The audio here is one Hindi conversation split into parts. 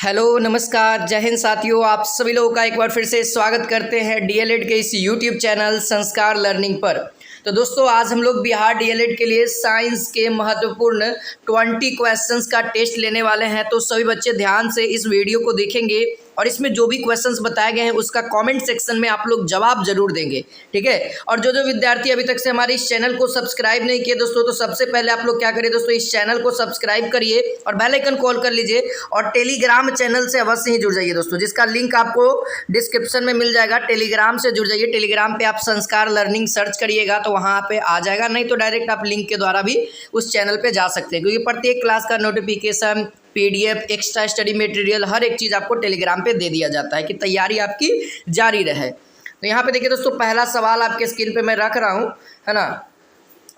हेलो नमस्कार जय हिंद साथियों, आप सभी लोगों का एक बार फिर से स्वागत करते हैं डीएलएड के इस यूट्यूब चैनल संस्कार लर्निंग पर। तो दोस्तों आज हम लोग बिहार डीएलएड के लिए साइंस के महत्वपूर्ण 20 क्वेश्चंस का टेस्ट लेने वाले हैं। तो सभी बच्चे ध्यान से इस वीडियो को देखेंगे और इसमें जो भी क्वेश्चंस बताए गए हैं उसका कमेंट सेक्शन में आप लोग जवाब जरूर देंगे, ठीक है। और जो विद्यार्थी अभी तक से हमारे इस चैनल को सब्सक्राइब नहीं किए दोस्तों, तो सबसे पहले आप लोग क्या करिए दोस्तों, इस चैनल को सब्सक्राइब करिए और बेल आइकन कॉल कर लीजिए और टेलीग्राम चैनल से अवश्य ही जुड़ जाइए दोस्तों, जिसका लिंक आपको डिस्क्रिप्शन में मिल जाएगा। टेलीग्राम से जुड़ जाइए। टेलीग्राम पे आप संस्कार लर्निंग सर्च करिएगा तो वहाँ पे आ जाएगा, नहीं तो डायरेक्ट आप लिंक के द्वारा भी उस चैनल पे जा सकते हैं, क्योंकि प्रत्येक क्लास का notification, PDF, extra study material हर एक चीज़ आपको टेलीग्राम पे दे दिया जाता है कि तैयारी आपकी जारी रहे। तो यहाँ पे देखिए दोस्तों, पहला सवाल आपके स्क्रीन पे मैं रख रहा हूँ, है ना।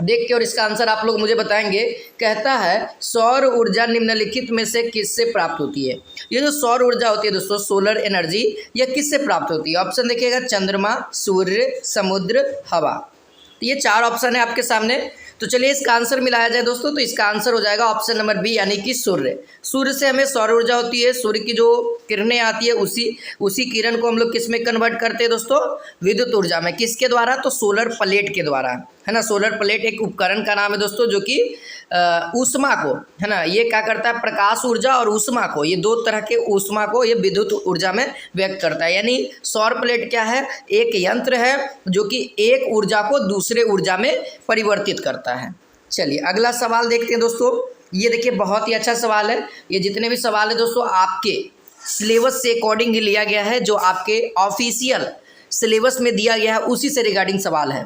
देख के और इसका आंसर आप लोग मुझे बताएंगे। कहता है सौर ऊर्जा निम्नलिखित में से किससे प्राप्त होती है। ये जो सौर ऊर्जा होती है दोस्तों, सोलर एनर्जी, यह किससे प्राप्त होती है। ऑप्शन देखिएगा, चंद्रमा, सूर्य, समुद्र, हवा। तो ये चार ऑप्शन है आपके सामने। तो चलिए इसका आंसर मिलाया जाए दोस्तों, तो इसका आंसर हो जाएगा ऑप्शन नंबर बी, यानी कि सूर्य। सूर्य से हमें सौर ऊर्जा होती है। सूर्य की जो किरणें आती है उसी किरण को हम लोग किस में कन्वर्ट करते हैं दोस्तों, विद्युत ऊर्जा में। किसके द्वारा, तो सोलर प्लेट के द्वारा, है ना। सोलर प्लेट एक उपकरण का नाम है दोस्तों, जो कि ऊष्मा को, है ना, ये क्या करता है, प्रकाश ऊर्जा और ऊष्मा को, ये दो तरह के ऊष्मा को ये विद्युत ऊर्जा में व्यक्त करता है। यानी सौर प्लेट क्या है, एक यंत्र है जो कि एक ऊर्जा को दूसरे ऊर्जा में परिवर्तित करता है। चलिए अगला सवाल देखते हैं दोस्तों। ये देखिए बहुत ही अच्छा सवाल है। ये जितने भी सवाल है दोस्तों आपके सिलेबस से अकॉर्डिंग ही लिया गया है, जो आपके ऑफिशियल सिलेबस में दिया गया है उसी से रिगार्डिंग सवाल है।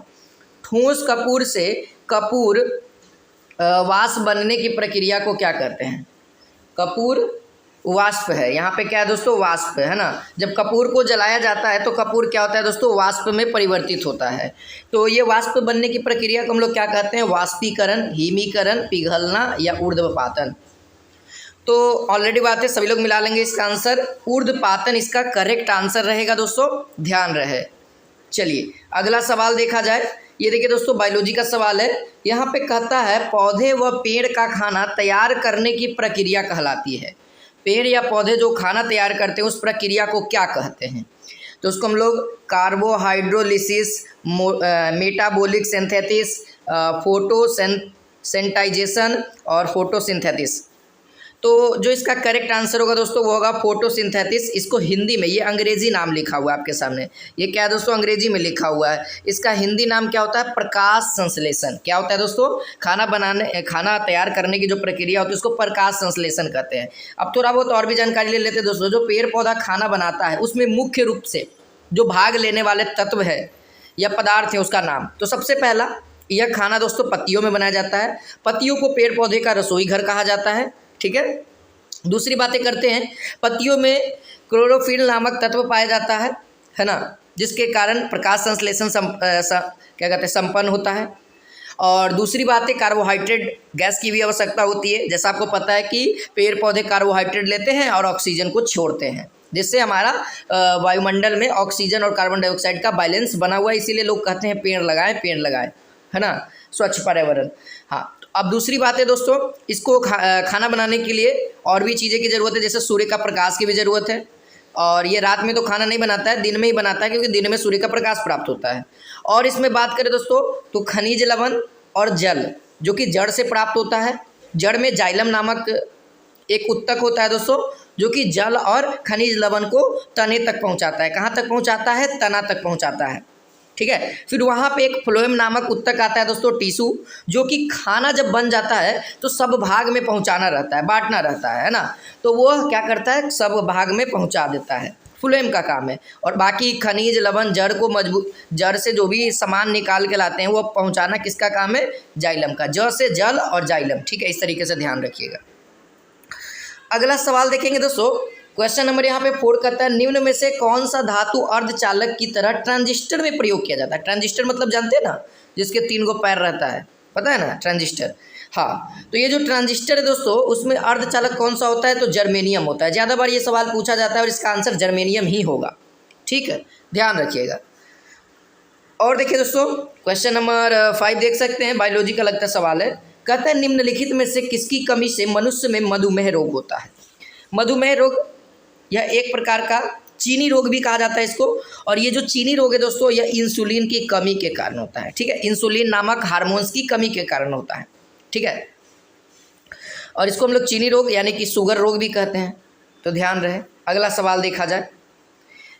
ठोस कपूर से कपूर वाष्प बनने की प्रक्रिया को क्या कहते हैं। कपूर वाष्प है, यहाँ पे क्या है दोस्तों, वाष्प है ना। जब कपूर को जलाया जाता है तो कपूर क्या होता है दोस्तों, वाष्प में परिवर्तित होता है। तो ये वाष्प बनने की प्रक्रिया को हम लोग क्या कहते हैं, वाष्पीकरण, हिमीकरण, पिघलना या ऊर्ध्वपातन। तो ऑलरेडी बात है, सभी लोग मिला लेंगे इसका आंसर। ऊर्ध्वपातन इसका करेक्ट आंसर रहेगा दोस्तों, ध्यान रहे। चलिए अगला सवाल देखा जाए। ये देखिए दोस्तों बायोलॉजी का सवाल है। यहाँ पे कहता है पौधे व पेड़ का खाना तैयार करने की प्रक्रिया कहलाती है। पेड़ या पौधे जो खाना तैयार करते हैं उस प्रक्रिया को क्या कहते हैं। तो उसको हम लोग कार्बोहाइड्रोलिसिस, मेटाबॉलिक सिंथेसिस, फोटोसेंटाइजेशन और फोटोसिंथेसिस। तो जो इसका करेक्ट आंसर होगा दोस्तों वो होगा फोटोसिंथेसिस। इसको हिंदी में, ये अंग्रेजी नाम लिखा हुआ है आपके सामने, ये क्या है दोस्तों, अंग्रेजी में लिखा हुआ है। इसका हिंदी नाम क्या होता है, प्रकाश संश्लेषण। क्या होता है दोस्तों, खाना तैयार करने की जो प्रक्रिया होती है उसको प्रकाश संश्लेषण कहते हैं। अब थोड़ा बहुत और भी जानकारी ले लेते हैं दोस्तों। जो पेड़ पौधा खाना बनाता है उसमें मुख्य रूप से जो भाग लेने वाले तत्व है या पदार्थ है उसका नाम। तो सबसे पहला, यह खाना दोस्तों पत्तियों में बनाया जाता है। पत्तियों को पेड़ पौधे का रसोई घर कहा जाता है, ठीक है। दूसरी बातें करते हैं, पत्तियों में क्लोरोफिल नामक तत्व पाया जाता है ना, जिसके कारण प्रकाश संश्लेषण क्या कहते हैं संपन्न होता है। और दूसरी बात है, कार्बोहाइड्रेट गैस की भी आवश्यकता होती है। जैसा आपको पता है कि पेड़ पौधे कार्बोहाइड्रेट लेते हैं और ऑक्सीजन को छोड़ते हैं, जिससे हमारा वायुमंडल में ऑक्सीजन और कार्बन डाइऑक्साइड का बैलेंस बना हुआ है। इसीलिए लोग कहते हैं पेड़ लगाएं, है ना, स्वच्छ पर्यावरण। हाँ, अब दूसरी बात है दोस्तों, इसको खाना बनाने के लिए और भी चीज़ें की ज़रूरत है, जैसे सूर्य का प्रकाश की भी ज़रूरत है। और ये रात में तो खाना नहीं बनाता है, दिन में ही बनाता है, क्योंकि दिन में सूर्य का प्रकाश प्राप्त होता है। और इसमें बात करें दोस्तों तो खनिज लवण और जल, जो कि जड़ से प्राप्त होता है। जड़ में जाइलम नामक एक उत्तक होता है दोस्तों, जो कि जल और खनिज लवण को तने तक पहुँचाता है। कहाँ तक पहुँचाता है, तना तक पहुँचाता है, ठीक है। फिर वहाँ पे एक फ्लोएम नामक उत्तक आता है दोस्तों, टिश्यू, जो कि खाना जब बन जाता है तो सब भाग में पहुँचाना रहता है, बांटना रहता है ना। तो वो क्या करता है, सब भाग में पहुँचा देता है, फ्लोएम का काम है। और बाकी खनिज लवण जड़ को जड़ से जो भी सामान निकाल के लाते हैं वो पहुँचाना किसका काम है, जाइलम का। जड़ से जल और जाइलम, ठीक है। इस तरीके से ध्यान रखिएगा। अगला सवाल देखेंगे दोस्तों। क्वेश्चन नंबर यहाँ पे 4 कहता है निम्न में से कौन सा धातु अर्धचालक की तरह ट्रांजिस्टर में प्रयोग किया जाता है। ट्रांजिस्टर मतलब जानते हैं ना, जिसके 3 गो पैर रहता है, पता है ना, ट्रांजिस्टर। हाँ, तो ये जो ट्रांजिस्टर है दोस्तों उसमें अर्धचालक कौन सा होता है, तो जर्मेनियम होता है। ज़्यादा बार ये सवाल पूछा जाता है और इसका आंसर जर्मेनियम ही होगा, ठीक है, ध्यान रखिएगा। और देखिए दोस्तों क्वेश्चन नंबर 5 देख सकते हैं, बायोलॉजी का लगता सवाल है। कहता है निम्नलिखित में से किसकी कमी से मनुष्य में मधुमेह रोग होता है। मधुमेह रोग यह एक प्रकार का चीनी रोग भी कहा जाता है इसको। और ये जो चीनी रोग है दोस्तों, यह इंसुलिन की कमी के कारण होता है। ठीक है, इंसुलिन नामक हार्मोन्स की कमी के कारण होता है। ठीक है, और इसको हम लोग चीनी रोग यानी कि शुगर रोग भी कहते हैं, तो ध्यान रहे। अगला सवाल देखा जाए,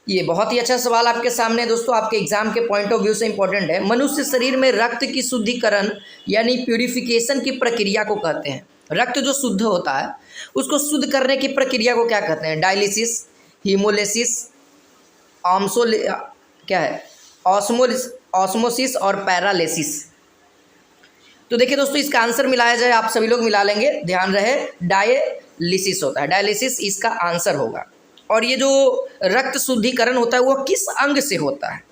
ये बहुत ही अच्छा सवाल आपके सामने दोस्तों, आपके एग्जाम के पॉइंट ऑफ व्यू से इंपॉर्टेंट है। मनुष्य शरीर में रक्त की शुद्धिकरण यानी प्यूरिफिकेशन की प्रक्रिया को कहते हैं। रक्त जो शुद्ध होता है उसको शुद्ध करने की प्रक्रिया को क्या कहते हैं? डायलिसिस, हीमोलिसिस, क्या है, ऑस्मोसिस और पैरालिसिस। तो देखिए दोस्तों, इसका आंसर मिलाया जाए, आप सभी लोग मिला लेंगे, ध्यान रहे, डायलिसिस होता है। डायलिसिस इसका आंसर होगा। और ये जो रक्त शुद्धिकरण होता है वो किस अंग से होता है?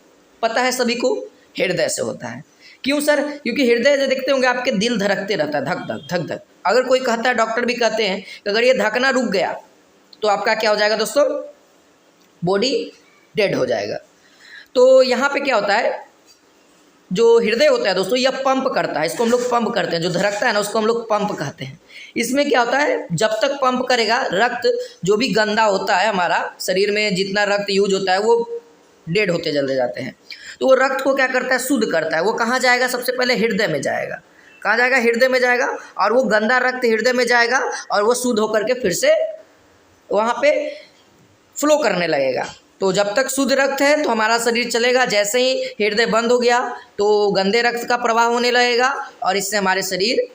पता है सभी को? हृदय से होता है। क्यों सर? क्योंकि हृदय जो देखते होंगे आपके दिल धड़कते रहता है, धक धक धक धक। अगर कोई कहता है, डॉक्टर भी कहते हैं कि अगर ये धड़कना रुक गया तो आपका क्या हो जाएगा दोस्तों? बॉडी डेड हो जाएगा। तो यहाँ पे क्या होता है, जो हृदय होता है दोस्तों, यह पंप करता है। इसको हम लोग पंप करते हैं, जो धड़कता है ना उसको हम लोग पंप कहते हैं। इसमें क्या होता है, जब तक पंप करेगा रक्त जो भी गंदा होता है, हमारा शरीर में जितना रक्त यूज होता है वो डेड होते चले जाते हैं। तो वो रक्त को क्या करता है? शुद्ध करता है। वो कहाँ जाएगा? सबसे पहले हृदय में जाएगा। कहाँ जाएगा? हृदय में जाएगा। और वो गंदा रक्त हृदय में जाएगा और वो शुद्ध होकर के फिर से वहाँ पे फ्लो करने लगेगा। तो जब तक शुद्ध रक्त है तो हमारा शरीर चलेगा। जैसे ही हृदय बंद हो गया तो गंदे रक्त का प्रवाह होने लगेगा और इससे हमारे शरीर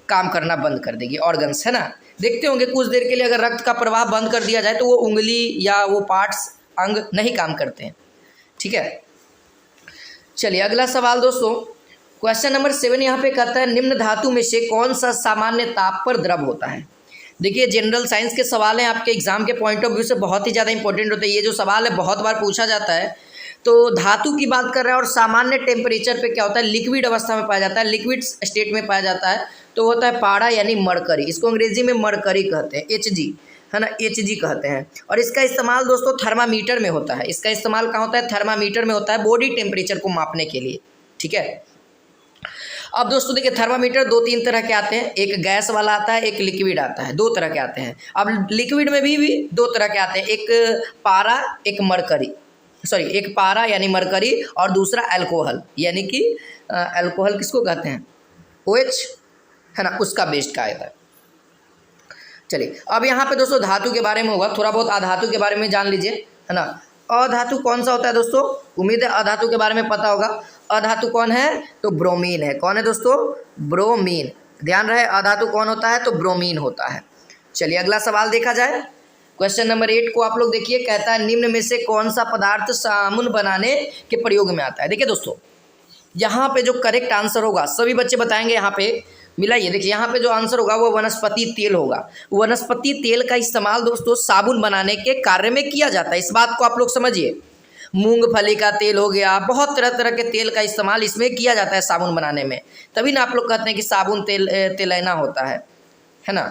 काम करना बंद कर देगी। ऑर्गन्स है ना, देखते होंगे कुछ देर के लिए अगर रक्त का प्रवाह बंद कर दिया जाए तो वो उंगली या वो पार्ट्स, अंग नहीं काम करते हैं। ठीक है, चलिए अगला सवाल दोस्तों, क्वेश्चन नंबर 7 यहाँ पे कहता है, निम्न धातु में से कौन सा सामान्य ताप पर द्रव होता है? देखिए, जनरल साइंस के सवाल हैं, आपके एग्जाम के पॉइंट ऑफ व्यू से बहुत ही ज़्यादा इंपॉर्टेंट होते हैं। ये जो सवाल है बहुत बार पूछा जाता है। तो धातु की बात कर रहे हैं और सामान्य टेम्परेचर पे क्या होता है? लिक्विड अवस्था में पाया जाता है, लिक्विड स्टेट में पाया जाता है। तो होता है पारा यानी मरकरी। इसको अंग्रेजी में मरकरी कहते हैं, Hg है ना, Hg कहते हैं। और इसका इस्तेमाल दोस्तों थर्मामीटर में होता है। इसका इस्तेमाल कहाँ होता है? थर्मामीटर में होता है, बॉडी टेम्परेचर को मापने के लिए। ठीक है, अब दोस्तों देखिए, थर्मामीटर 2-3 तरह के आते हैं। एक गैस वाला आता है, एक लिक्विड आता है, 2 तरह के आते हैं। अब लिक्विड में भी 2 तरह के आते हैं, एक पारा, एक मरकरी, एक पारा यानी मरकरी और दूसरा अल्कोहल यानी कि अल्कोहल किसको कहते हैं? OH है ना, उसका बेस्ड का आता है। चलिए अब यहाँ पे दोस्तों धातु के बारे में होगा, थोड़ा बहुत अधातु के बारे में जान लीजिए, है ना। अधातु कौन सा होता है दोस्तों? उम्मीद है अधातु के बारे में पता होगा। अधातु कौन है? तो ब्रोमीन है। कौन है दोस्तों? ब्रोमीन। ध्यान रहे, अधातु कौन होता है? तो ब्रोमीन होता है। चलिए अगला सवाल देखा जाए, क्वेश्चन नंबर 8 को आप लोग देखिए, कहता है निम्न में से कौन सा पदार्थ साबुन बनाने के प्रयोग में आता है? देखिए दोस्तों, यहाँ पे जो करेक्ट आंसर होगा सभी बच्चे बताएंगे, यहाँ पे मिलाइए। देखिए यहाँ पे जो आंसर होगा वो वनस्पति तेल होगा। वनस्पति तेल का इस्तेमाल दोस्तों साबुन बनाने के कार्य में किया जाता है, इस बात को आप लोग समझिए। मूंगफली का तेल हो गया, बहुत तरह तरह के तेल का इस्तेमाल इसमें किया जाता है साबुन बनाने में। तभी ना आप लोग कहते हैं कि साबुन तेलैना होता है ना,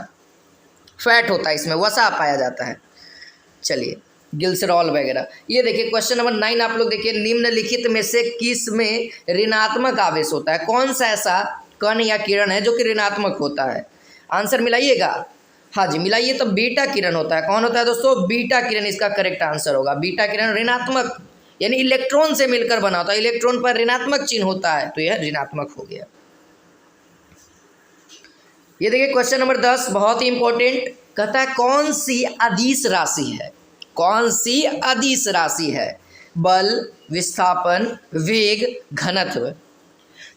फैट होता है इसमें, वसा पाया जाता है। चलिए ग्लिसरॉल वगैरह। ये देखिए क्वेश्चन नंबर 9 आप लोग देखिए, निम्नलिखित में से किस में ऋणात्मक आवेश होता है? कौन सा ऐसा कण या किरण है जो कि ऋणात्मक होता है? आंसर मिलाइएगा। हाँ जी मिलाइए, तो बीटा किरण होता है। कौन होता है दोस्तों? बीटा किरण इसका करेक्ट आंसर होगा। बीटा किरण ऋणात्मक यानी इलेक्ट्रॉन से मिलकर बना होता है, इलेक्ट्रॉन पर ऋणात्मक चिन्ह होता है, तो यह ऋणात्मक हो गया। ये देखिए क्वेश्चन नंबर 10 बहुत ही इंपॉर्टेंट, कहता है कौन सी अदिश राशि है? कौन सी अदिश राशि है? बल, विस्थापन, वेग, घनत्व।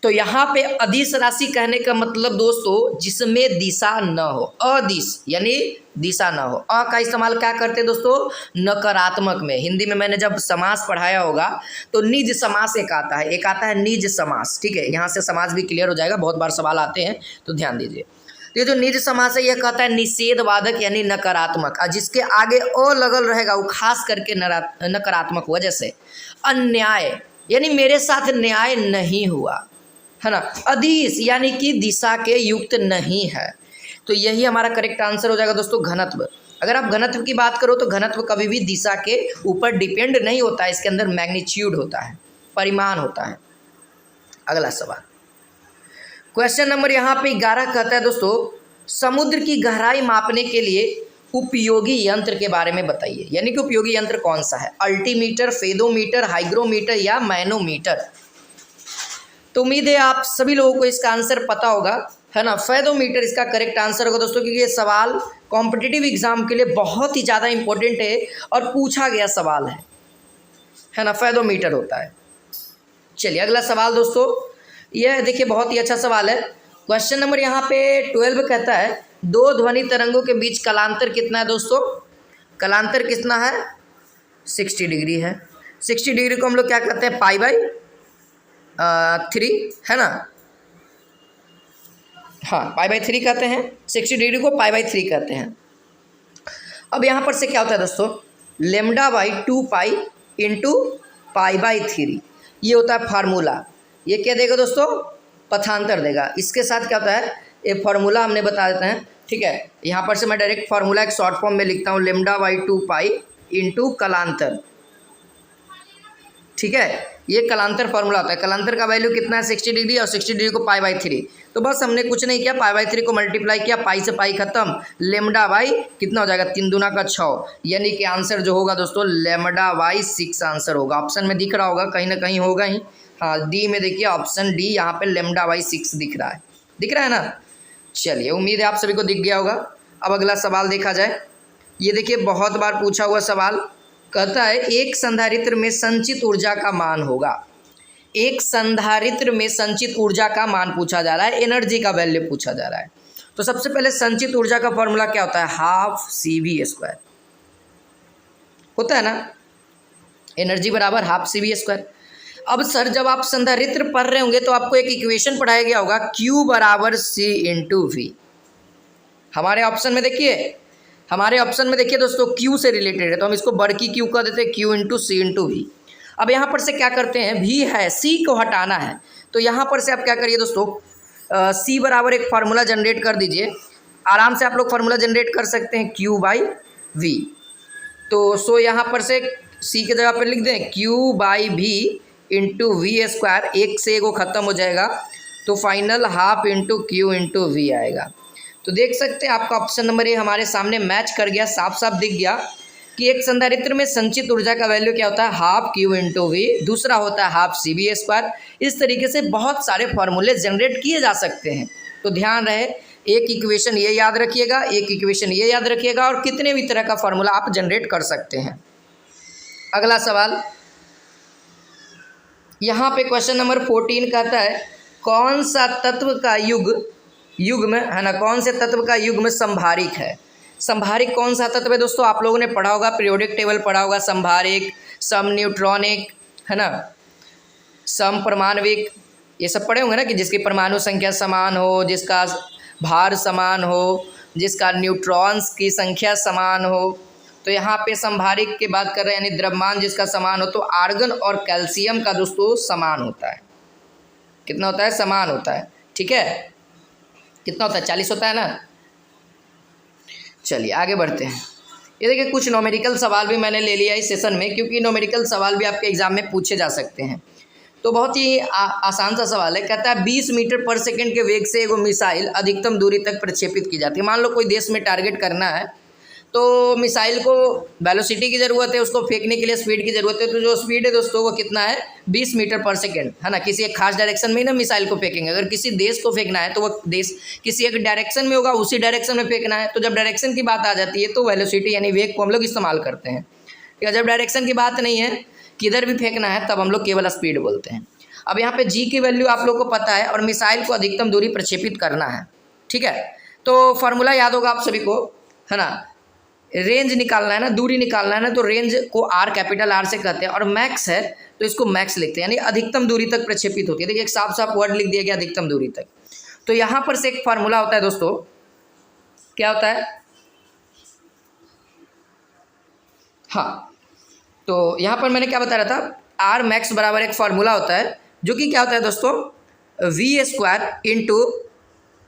तो यहाँ पे अदिश राशि कहने का मतलब दोस्तों जिसमें दिशा न हो, अदिश यानी दिशा न हो। अ का इस्तेमाल क्या करते हैं दोस्तों? नकारात्मक में। हिंदी में मैंने जब समास पढ़ाया होगा तो निज समास एक आता है, एक आता है निज समास। ठीक है, यहाँ से समास भी क्लियर हो जाएगा, बहुत बार सवाल आते हैं तो ध्यान दीजिए। तो ये जो निज समास है यह कहता है निषेधवादक यानी नकारात्मक, और जिसके आगे अ लगल रहेगा वो खास करके नकारात्मक हुआ। जैसे अन्याय यानी मेरे साथ न्याय नहीं हुआ, है ना। अदिश यानी कि दिशा के युक्त नहीं है, तो यही हमारा करेक्ट आंसर हो जाएगा दोस्तों घनत्व। अगर आप घनत्व की बात करो तो घनत्व कभी भी दिशा के ऊपर डिपेंड नहीं होता है, इसके अंदर मैग्नीट्यूड होता है, परिमाण होता है। अगला सवाल क्वेश्चन नंबर यहाँ पे 11 कहता है दोस्तों, समुद्र की गहराई मापने के लिए उपयोगी यंत्र के बारे में बताइए, यानी कि उपयोगी यंत्र कौन सा है, अल्टीमीटर, फेदोमीटर, हाइग्रोमीटर या मैनोमीटर। तो उम्मीद है आप सभी लोगों को इसका आंसर पता होगा, है ना। फेदोमीटर इसका करेक्ट आंसर होगा दोस्तों, क्योंकि ये सवाल कॉम्पिटिटिव एग्जाम के लिए बहुत ही ज़्यादा इंपॉर्टेंट है और पूछा गया सवाल है ना, फेदोमीटर होता है। चलिए अगला सवाल दोस्तों, यह देखिए बहुत ही अच्छा सवाल है। क्वेश्चन नंबर यहाँ पे 12 कहता है दो ध्वनि तरंगों के बीच कलांतर कितना है दोस्तों। कलांतर कितना है, 60 डिग्री है। 60 डिग्री को हम लोग क्या कहते हैं, π/3 है ना, हाँ π/3 कहते हैं। 60 डिग्री को π/3 कहते हैं। अब यहाँ पर से क्या होता है दोस्तों, λ/2π इंटू π/3, ये होता है फार्मूला। ये क्या देगा दोस्तों, पथांतर देगा। इसके साथ क्या होता है, ये फार्मूला हमने बता देते हैं, ठीक है। यहाँ पर से मैं डायरेक्ट फार्मूला एक शॉर्ट फॉर्म में लिखता हूँ, λ/2π इंटू कलांतर, ठीक है। ये कलांतर फार्मूला होता है। कलांतर का वैल्यू कितना है, 60 डिग्री, और 60 डिग्री को π/3। तो बस हमने कुछ नहीं किया, π/3 को मल्टीप्लाई किया, पाई से पाई खत्म, λ/ कितना हो जाएगा, 3 दूना का 6, यानी कि आंसर जो होगा दोस्तों λ/6 आंसर होगा। ऑप्शन में दिख रहा होगा, कहीं ना कहीं होगा ही, हाँ डी में देखिए, ऑप्शन डी यहाँ पे λ/6 दिख रहा है, दिख रहा है ना। चलिए उम्मीद है आप सभी को दिख गया होगा। अब अगला सवाल देखा जाए। ये देखिए बहुत बार पूछा हुआ सवाल, कहता है एक संधारित्र में संचित ऊर्जा का मान होगा। एक संधारित्र में संचित ऊर्जा का मान पूछा जा रहा है, एनर्जी का वैल्यू पूछा जा रहा है। तो सबसे पहले संचित ऊर्जा का फॉर्मूला क्या होता है, ½CV² होता है ना, एनर्जी बराबर ½ CV²। अब सर जब आप संधारित्र पढ़ रहे होंगे तो आपको एक इक्वेशन पढ़ाया गया होगा, Q = C × V। हमारे ऑप्शन में देखिए, हमारे ऑप्शन में देखिए दोस्तों, Q से रिलेटेड है तो हम इसको बड़की Q कर देते हैं, Q × C × V। अब यहाँ पर से क्या करते हैं, V है, C को हटाना है, तो यहाँ पर से आप क्या करिए दोस्तों, C बराबर एक फार्मूला जनरेट कर दीजिए। आराम से आप लोग फार्मूला जनरेट कर सकते हैं, Q/V। तो यहाँ पर से C के जगह पर लिख दें Q/V × V², एक से एक वो ख़त्म हो जाएगा, तो फाइनल ½ × Q × V आएगा। तो देख सकते हैं आपका ऑप्शन नंबर ए हमारे सामने मैच कर गया, साफ साफ दिख गया कि एक संधारित्र में संचित ऊर्जा का वैल्यू क्या होता है, ½ Q × V, दूसरा होता है ½ CV²। इस तरीके से बहुत सारे फार्मूले जनरेट किए जा सकते हैं। तो ध्यान रहे, एक इक्वेशन ये याद रखिएगा, एक इक्वेशन ये याद रखिएगा, और कितने भी तरह का फार्मूला आप जनरेट कर सकते हैं। अगला सवाल यहाँ पे क्वेश्चन नंबर 14 कहता है कौन सा तत्व का युग्म है ना, कौन से तत्व का युग्म संभारिक है। संभारिक कौन सा तत्व है दोस्तों, आप लोगों ने पढ़ा होगा, पीरियोडिक टेबल पढ़ा होगा। संभारिक, सम न्यूट्रॉनिक, है ना, सम परमाणविक, ये सब पढ़े होंगे ना, कि जिसकी परमाणु संख्या समान हो, जिसका भार समान हो, जिसका न्यूट्रॉन्स की संख्या समान हो। तो यहाँ पे संभारिक की बात कर रहे हैं, यानी द्रव्यमान जिसका समान हो। तो आर्गन और कैल्शियम का दोस्तों समान होता है। कितना होता है, समान होता है, ठीक है। कितना होता है, 40 होता है ना। चलिए आगे बढ़ते हैं। ये देखिए कुछ न्यूमेरिकल सवाल भी मैंने ले लिया इस सेशन में, क्योंकि न्यूमेरिकल सवाल भी आपके एग्जाम में पूछे जा सकते हैं। तो बहुत ही आसान सा सवाल है, कहता है 20 मीटर पर सेकंड के वेग से एगो मिसाइल अधिकतम दूरी तक प्रक्षेपित की जाती है। मान लो कोई देश में टारगेट करना है, तो मिसाइल को वेलोसिटी की ज़रूरत है, उसको फेंकने के लिए स्पीड की ज़रूरत है। तो जो स्पीड है दोस्तों वो कितना है, 20 मीटर पर सेकंड, है ना। किसी एक खास डायरेक्शन में ही ना मिसाइल को फेंकेंगे। अगर किसी देश को फेंकना है तो वो देश किसी एक डायरेक्शन में होगा, उसी डायरेक्शन में फेंकना है। तो जब डायरेक्शन की बात आ जाती है तो वेलोसिटी यानी वेग को हम लोग इस्तेमाल करते हैं। ठीक है, जब डायरेक्शन की बात नहीं है, किधर भी फेंकना है, तब हम लोग केवल स्पीड बोलते हैं। अब यहाँ पे जी की वैल्यू आप लोग को पता है, और मिसाइल को अधिकतम दूरी प्रक्षेपित करना है, ठीक है। तो फार्मूला याद होगा आप सभी को, है ना। रेंज निकालना है ना, दूरी निकालना है ना, तो रेंज को आर, कैपिटल आर से कहते हैं, और मैक्स है तो इसको मैक्स लिखते हैं, यानी अधिकतम दूरी तक प्रक्षेपित होती है। देखिए एक साफ साफ वर्ड लिख दिया गया, अधिकतम दूरी तक। तो यहाँ पर से एक फार्मूला होता है दोस्तों, क्या होता है, हाँ, तो यहाँ पर मैंने क्या बता रहा था, आर मैक्स बराबर एक फार्मूला होता है, जो कि क्या होता है दोस्तों, V² ×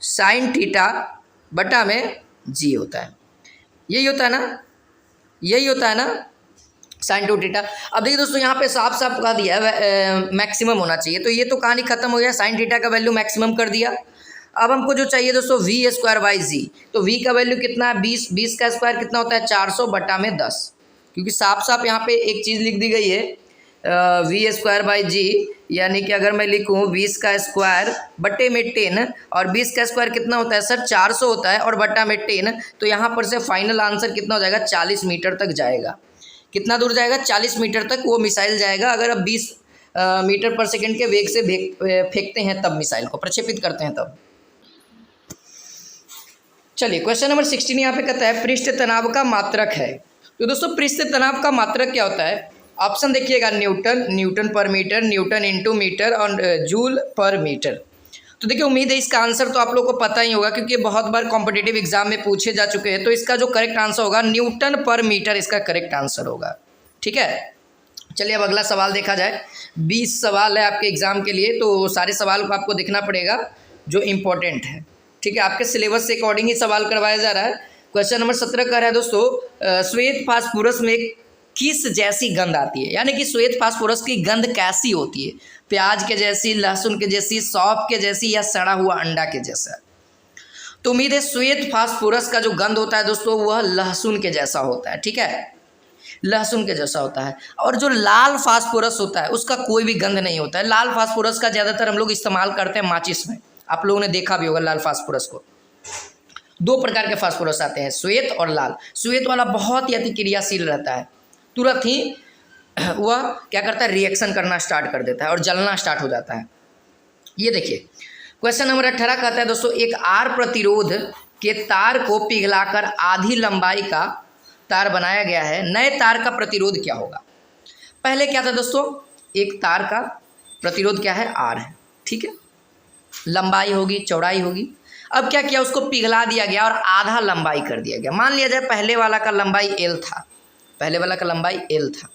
sin θ/g होता है। यही होता है ना, यही होता है ना, sin 2θ। अब देखिए दोस्तों यहाँ पे साफ साफ कहा दिया है मैक्सिमम होना चाहिए, तो ये तो कहानी खत्म हो गया, sin θ का वैल्यू मैक्सिमम कर दिया। अब हमको जो चाहिए दोस्तों वी स्क्वायर बाई जी, तो वी का वैल्यू कितना है 20, 20 का स्क्वायर कितना होता है 400 बटा में 10, क्योंकि साफ साफ यहाँ पे एक चीज़ लिख दी गई है वी स्क्वायर बाई जी, यानी कि अगर मैं लिखूँ 20 का स्क्वायर बटे में 10, और 20 का स्क्वायर कितना होता है सर 400 होता है और बटा में 10, तो यहाँ पर से फाइनल आंसर कितना हो जाएगा 40 मीटर तक जाएगा। कितना दूर जाएगा 40 मीटर तक वो मिसाइल जाएगा, अगर अब 20 मीटर पर सेकंड के वेग से फेंकते हैं तब, मिसाइल को प्रक्षेपित करते हैं तब। चलिए क्वेश्चन नंबर 16 यहाँ पे कहता है पृष्ठ तनाव का मात्रक है। तो दोस्तों पृष्ठ तनाव का मात्रक क्या होता है, ऑप्शन देखिएगा न्यूटन, न्यूटन पर मीटर, न्यूटन इंटू मीटर और जूल पर मीटर। तो देखिए उम्मीद है इसका आंसर तो आप लोगों को पता ही होगा, क्योंकि बहुत बार कॉम्पिटिटिव एग्जाम में पूछे जा चुके हैं। तो इसका जो करेक्ट आंसर होगा न्यूटन पर मीटर, इसका करेक्ट आंसर होगा। ठीक है, चलिए अब अगला सवाल देखा जाए। 20 सवाल है आपके एग्जाम के लिए, तो सारे सवाल को आपको देखना पड़ेगा जो इम्पोर्टेंट है। ठीक है, आपके सिलेबस से अकॉर्डिंग ही सवाल करवाया जा रहा है। क्वेश्चन नंबर 17 कह रहा है दोस्तों श्वेत फास्फोरस में किस जैसी गंध आती है, यानी कि श्वेत फास्फोरस की गंध कैसी होती है, प्याज के जैसी, लहसुन के जैसी, सौंफ के जैसी या सड़ा हुआ अंडा के जैसा। तो उम्मीद है श्वेत फास्फोरस का जो गंध होता है दोस्तों वह लहसुन के जैसा होता है। ठीक है, लहसुन के जैसा होता है। और जो लाल फास्फोरस होता है उसका कोई भी गंध नहीं होता है। लाल फास्फोरस का ज़्यादातर हम लोग इस्तेमाल करते हैं माचिस में, आप लोगों ने देखा भी होगा लाल फास्फोरस को। 2 प्रकार के फास्फोरस आते हैं, श्वेत और लाल। श्वेत वाला बहुत ही अति क्रियाशील रहता है, तुरंत ही वह क्या करता है रिएक्शन करना स्टार्ट कर देता है और जलना स्टार्ट हो जाता है। ये देखिए क्वेश्चन नंबर 18 कहता है दोस्तों एक आर प्रतिरोध के तार को पिघलाकर आधी लंबाई का तार बनाया गया है, नए तार का प्रतिरोध क्या होगा। पहले क्या था दोस्तों, एक तार का प्रतिरोध क्या है आर है, ठीक है, लंबाई होगी चौड़ाई होगी। अब क्या किया, उसको पिघला दिया गया और आधा लंबाई कर दिया गया। मान लिया जाए पहले वाला का लंबाई एल था, पहले वाला का लंबाई एल था,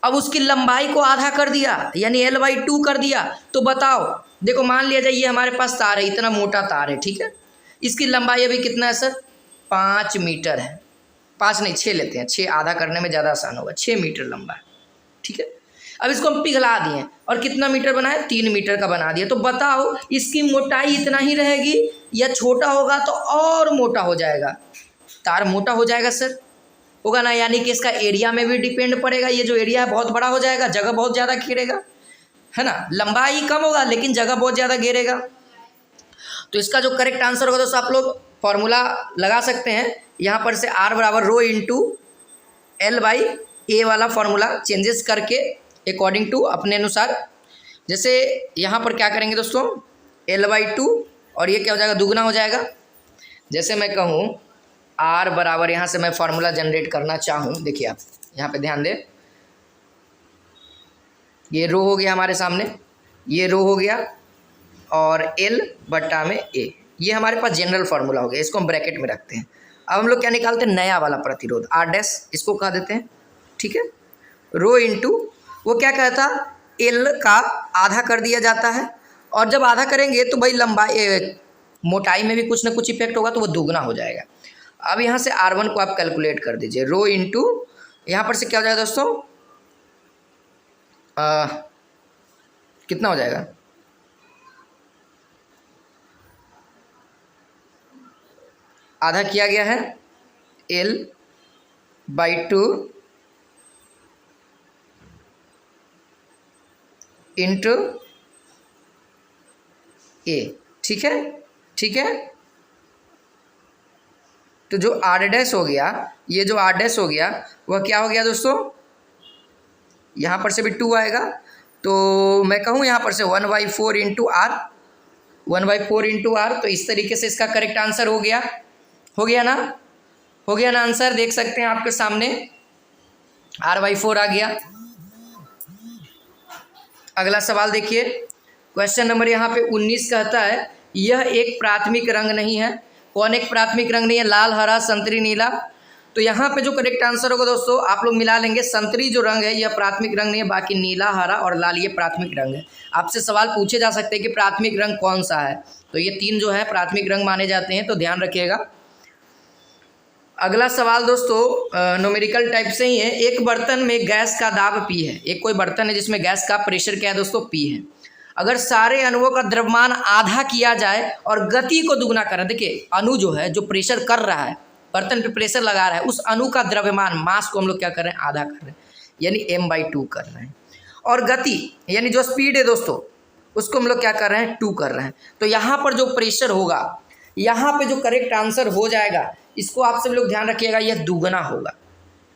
अब उसकी लंबाई को आधा कर दिया यानी L/2 कर दिया। तो बताओ, देखो मान लिया जाए ये हमारे पास तार है, इतना मोटा तार है, ठीक है, इसकी लंबाई अभी कितना है सर 5 मीटर है, 5 नहीं 6 लेते हैं, 6 आधा करने में ज़्यादा आसान होगा, 6 मीटर लंबा है। ठीक है, अब इसको हम पिघला दिए और कितना मीटर बनाए 3 मीटर का बना दिया। तो बताओ इसकी मोटाई इतना ही रहेगी या छोटा होगा तो और मोटा हो जाएगा, तार मोटा हो जाएगा सर, होगा ना, यानी कि इसका एरिया में भी डिपेंड पड़ेगा। ये जो एरिया है बहुत बड़ा हो जाएगा, जगह बहुत ज़्यादा घेरेगा, है ना, लंबाई कम होगा लेकिन जगह बहुत ज़्यादा घेरेगा। तो इसका जो करेक्ट आंसर होगा दोस्तों आप लोग फॉर्मूला लगा सकते हैं, यहाँ पर से R बराबर रो इंटू L/A वाला फॉर्मूला चेंजेस करके अकॉर्डिंग टू अपने अनुसार। जैसे यहाँ पर क्या करेंगे दोस्तों L/2 और ये क्या हो जाएगा दुगना हो जाएगा। जैसे मैं कहूँ R बराबर, यहाँ से मैं फार्मूला जनरेट करना चाहूँ, देखिए आप यहाँ पे ध्यान दें, ये रो हो गया हमारे सामने, ये रो हो गया और L/A, ये हमारे पास जनरल फार्मूला हो गया, इसको हम ब्रैकेट में रखते हैं। अब हम लोग क्या निकालते हैं नया वाला प्रतिरोध R', इसको कह देते हैं, ठीक है, रो इंटू वो क्या कहता L का आधा कर दिया जाता है, और जब आधा करेंगे तो भाई लंबाई मोटाई में भी कुछ ना कुछ इफेक्ट होगा तो वो दुगना हो जाएगा। अब यहाँ से R1 को आप कैलकुलेट कर दीजिए, रो इंटू यहाँ पर से क्या हो जाएगा दोस्तों कितना हो जाएगा, आधा किया गया है L/2 इंटू A, ठीक है, ठीक है। तो जो R' हो गया, ये जो R' हो गया वह क्या हो गया दोस्तों, यहाँ पर से भी 2 आएगा, तो मैं कहूँ यहाँ पर से 1/4 इंटू R, 1/4 इंटू R। तो इस तरीके से इसका करेक्ट आंसर हो गया, हो गया ना, हो गया ना आंसर, देख सकते हैं आपके सामने R/4 आ गया। अगला सवाल देखिए, क्वेश्चन नंबर यहाँ पे 19 कहता है यह एक प्राथमिक रंग नहीं है। कौन एक प्राथमिक रंग नहीं है, लाल, हरा, संतरी, नीला। तो यहाँ पे जो करेक्ट आंसर होगा दोस्तों आप लोग मिला लेंगे, संतरी जो रंग है यह प्राथमिक रंग नहीं है, बाकी नीला, हरा और लाल ये प्राथमिक रंग है। आपसे सवाल पूछे जा सकते हैं कि प्राथमिक रंग कौन सा है, तो ये 3 जो है प्राथमिक रंग माने जाते हैं, तो ध्यान रखिएगा। अगला सवाल दोस्तों न्यूमेरिकल टाइप से ही है। एक बर्तन में गैस का दाब P है, एक कोई बर्तन है जिसमें गैस का प्रेशर क्या है दोस्तों P है। अगर सारे अणुओं का द्रव्यमान आधा किया जाए और गति को दुगना करें, देखिए अणु जो है जो प्रेशर कर रहा है, बर्तन पे प्रेशर लगा रहा है, उस अणु का द्रव्यमान मास को हम लोग क्या कर रहे हैं, आधा कर रहे हैं, यानी m/2 कर रहे हैं। और गति यानी जो स्पीड है दोस्तों उसको हम लोग क्या कर रहे हैं, 2 कर रहे हैं। तो यहाँ पर जो प्रेशर होगा, यहाँ पे जो करेक्ट आंसर हो जाएगा, इसको आप सब लोग ध्यान रखिएगा, यह दुगना होगा,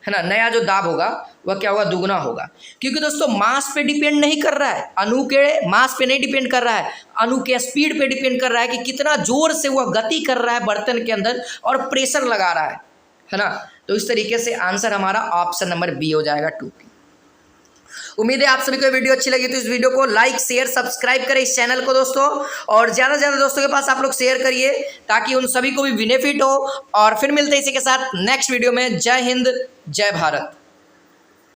है ना। नया जो दाब होगा वह क्या होगा, दुगना होगा। क्योंकि दोस्तों मास पे डिपेंड नहीं कर रहा है, अणु के मास पे नहीं डिपेंड कर रहा है, अणु के स्पीड पे डिपेंड कर रहा है कि कितना जोर से वह गति कर रहा है बर्तन के अंदर और प्रेशर लगा रहा है ना। तो इस तरीके से आंसर हमारा ऑप्शन नंबर बी हो जाएगा 2P। उम्मीद है आप सभी को वीडियो अच्छी लगी तो इस वीडियो को लाइक शेयर सब्सक्राइब करें इस चैनल को दोस्तों, और ज़्यादा से ज़्यादा दोस्तों के पास आप लोग शेयर करिए ताकि उन सभी को भी बेनिफिट हो। और फिर मिलते हैं इसी के साथ नेक्स्ट वीडियो में। जय हिंद, जय भारत।